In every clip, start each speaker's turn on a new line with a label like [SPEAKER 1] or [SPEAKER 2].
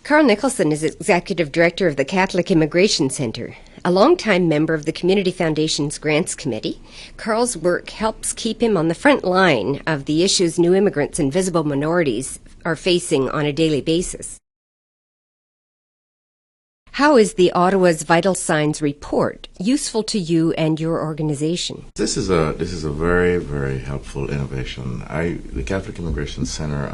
[SPEAKER 1] Carl Nicholson is Executive Director of the Catholic Immigration Centre. A longtime member of the Community Foundation's Grants Committee, Carl's work helps keep him on the front line of the issues new immigrants and visible minorities are facing on a daily basis. How is the Ottawa's Vital Signs report useful to you and your organization?
[SPEAKER 2] This is a very, very helpful innovation. The Catholic Immigration Center,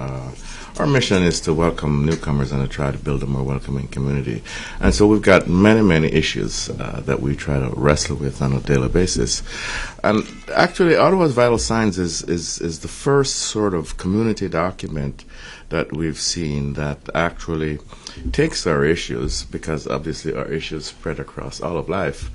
[SPEAKER 2] our mission is to welcome newcomers and to try to build a more welcoming community. And so we've got many issues that we try to wrestle with on a daily basis. And actually, Ottawa's Vital Signs is the first sort of community document that we've seen that actually takes our issues, because obviously our issues spread across all of life,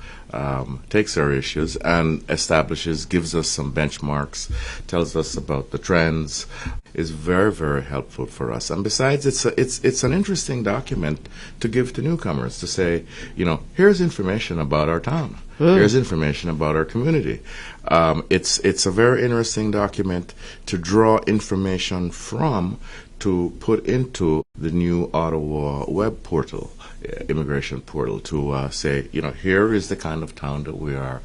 [SPEAKER 2] takes our issues and gives us some benchmarks, tells us about the trends, is very, very helpful for us. And besides, it's an interesting document to give to newcomers, to say, here's information about our town. Here's information about our community. It's a very interesting document to draw information from, to put into the new Ottawa web portal, immigration portal, to say, here is the kind of town that we are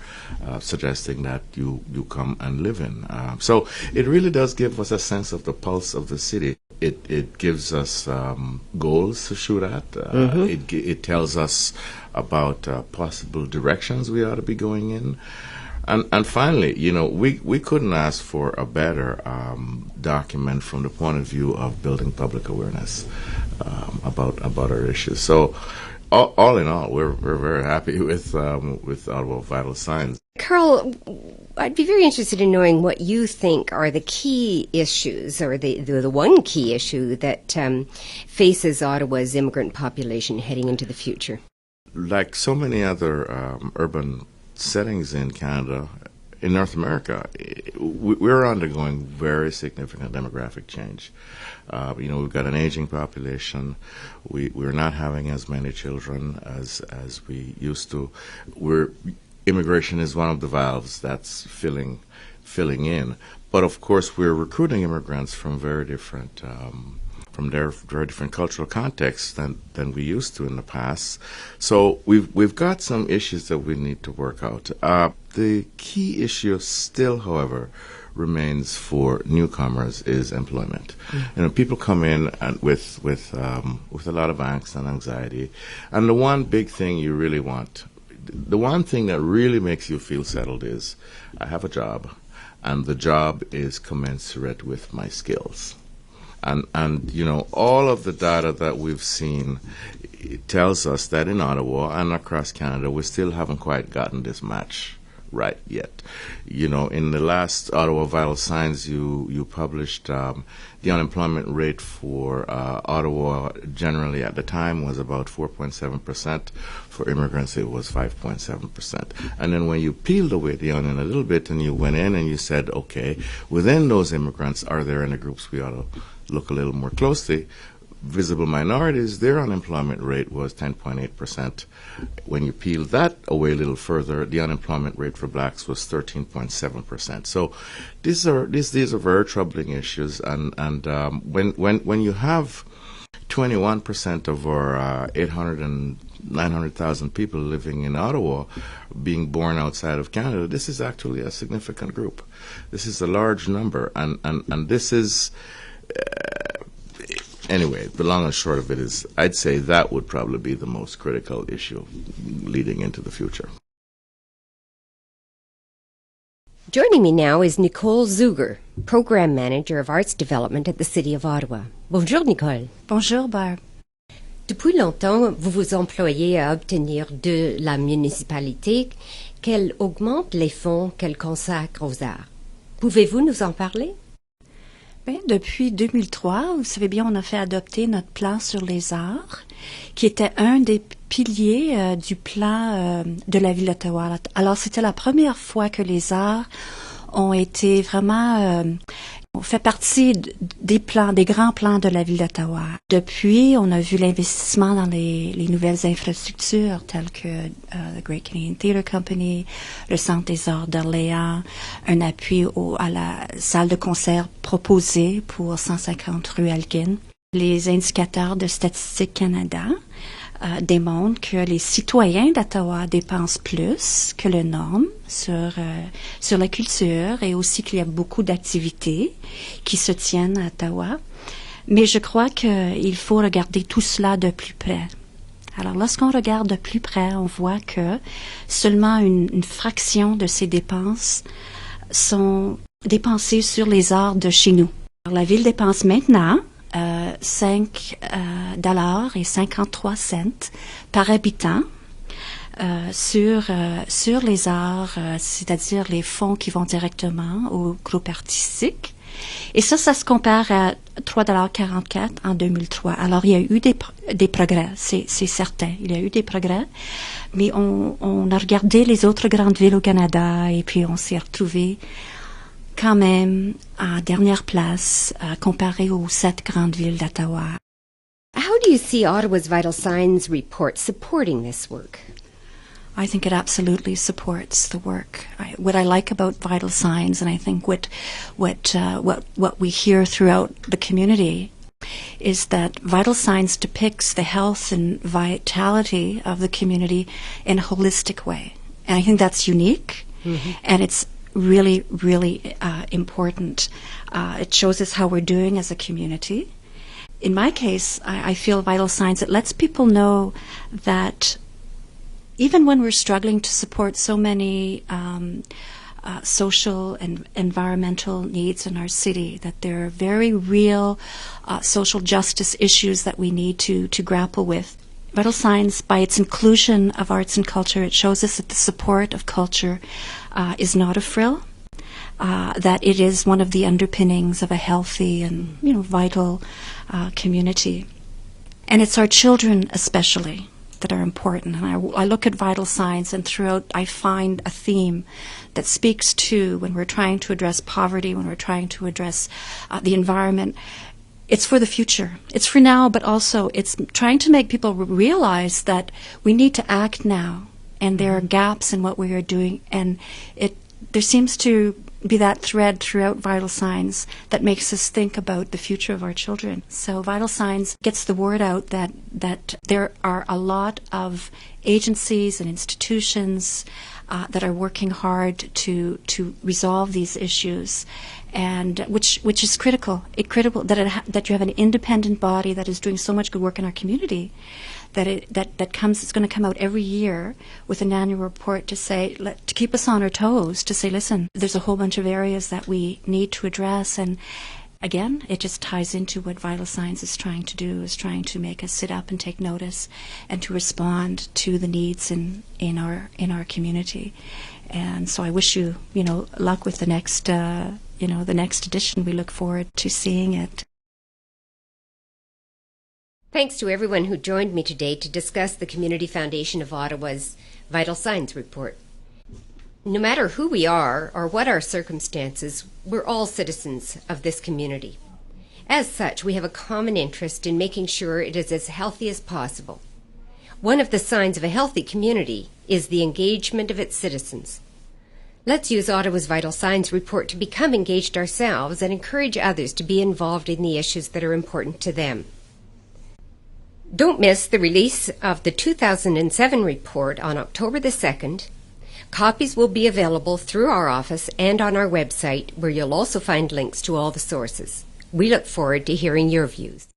[SPEAKER 2] suggesting that you come and live in. So it really does give us a sense of the pulse of the city. It gives us goals to shoot at. It tells us about possible directions we ought to be going in. And finally, we couldn't ask for a better document from the point of view of building public awareness about our issues. So, all in all, we're very happy with Ottawa Vital Signs.
[SPEAKER 1] Carl, I'd be very interested in knowing what you think are the key issues, or the one key issue that faces Ottawa's immigrant population heading into the future.
[SPEAKER 2] Like so many other urban settings in Canada, in North America, we're undergoing very significant demographic change. We've got an aging population. We're not having as many children as we used to. Immigration is one of the valves that's filling in. But of course, we're recruiting immigrants from very different cultural contexts than we used to in the past. So we've got some issues that we need to work out. The key issue still, however, remains for newcomers is employment. People come in and with a lot of angst and anxiety, and the one big thing you really want, the one thing that really makes you feel settled is, I have a job, and the job is commensurate with my skills. And all of the data that we've seen, it tells us that in Ottawa and across Canada, we still haven't quite gotten this match right yet. In the last Ottawa Vital Signs, you published the unemployment rate for Ottawa generally at the time was about 4.7%. For immigrants, it was 5.7%. And then when you peeled away the onion a little bit and you went in and you said, okay, within those immigrants, are there any groups we ought to look a little more closely? Visible minorities, their unemployment rate was 10.8%. When you peel that away a little further, the unemployment rate for blacks was 13.7%. So these are very troubling issues. And when you have 21% of our 800 and 900,000 people living in Ottawa being born outside of Canada, this is actually a significant group. This is a large number, and this is. Anyway, the long and short of it is, I'd say that would probably be the most critical issue leading into the future.
[SPEAKER 1] Joining me now is Nicole Zuger, Program Manager of Arts Development at the City of Ottawa. Bonjour, Nicole.
[SPEAKER 3] Bonjour, Barb.
[SPEAKER 1] Depuis longtemps, vous vous employez à obtenir de la municipalité qu'elle augmente les fonds qu'elle consacre aux arts. Pouvez-vous nous en parler?
[SPEAKER 3] Bien, depuis 2003, vous savez bien, on a fait adopter notre plan sur les arts, qui était un des piliers du plan de la Ville d'Ottawa. Alors, c'était la première fois que les arts ont été vraiment fait partie des plans, des grands plans de la Ville d'Ottawa. Depuis, on a vu l'investissement dans les nouvelles infrastructures telles que the Great Canadian Theatre Company, le Centre des Arts d'Orléans, un appui à la salle de concert proposée pour 150 rue Elgin. Les indicateurs de Statistique Canada démontrent que les citoyens d'Ottawa dépensent plus que le norme sur la culture et aussi qu'il y a beaucoup d'activités qui se tiennent à Ottawa. Mais je crois qu'il faut regarder tout cela de plus près. Alors, lorsqu'on regarde de plus près, on voit que seulement une fraction de ces dépenses sont dépensées sur les arts de chez nous. Alors, la Ville dépense maintenant $5.53 par habitant sur les arts, c'est-à-dire les fonds qui vont directement au groupe artistique. Et ça se compare à $3.44 en 2003. Alors, il y a eu des progrès, c'est certain. Il y a eu des progrès, mais on a regardé les autres grandes villes au Canada et puis on s'est retrouvé quand même à dernière place comparé aux 7 grandes villes d'Ottawa.
[SPEAKER 1] How do you see Ottawa's Vital Signs report supporting this work?
[SPEAKER 3] I think it absolutely supports the work. What I like about Vital Signs, and I think what we hear throughout the community, is that Vital Signs depicts the health and vitality of the community in a holistic way, and I think that's unique, and it's really, really important. It shows us how we're doing as a community. In my case, I feel Vital Signs, it lets people know that even when we're struggling to support so many social and environmental needs in our city, that there are very real social justice issues that we need to grapple with. Vital Signs, by its inclusion of arts and culture, it shows us that the support of culture is not a frill, that it is one of the underpinnings of a healthy and vital community. And it's our children especially that are important. And I look at Vital Signs, and throughout I find a theme that speaks to when we're trying to address poverty, when we're trying to address the environment. It's for the future. It's for now, but also it's trying to make people realize that we need to act now, and there are gaps in what we are doing, and there seems to be that thread throughout Vital Signs that makes us think about the future of our children. So Vital Signs gets the word out that there are a lot of agencies and institutions that are working hard to resolve these issues, and which is critical. It's critical that you have an independent body that is doing so much good work in our community. It's going to come out every year with an annual report to say, to keep us on our toes, to say, listen, there's a whole bunch of areas that we need to address. And again, it just ties into what Vital Signs is trying to do, is trying to make us sit up and take notice and to respond to the needs in our community. And so I wish you, luck with the next edition. We look forward to seeing it.
[SPEAKER 1] Thanks to everyone who joined me today to discuss the Community Foundation of Ottawa's Vital Signs report. No matter who we are or what our circumstances, we're all citizens of this community. As such, we have a common interest in making sure it is as healthy as possible. One of the signs of a healthy community is the engagement of its citizens. Let's use Ottawa's Vital Signs report to become engaged ourselves and encourage others to be involved in the issues that are important to them. Don't miss the release of the 2007 report on October the 2nd. Copies will be available through our office and on our website, where you'll also find links to all the sources. We look forward to hearing your views.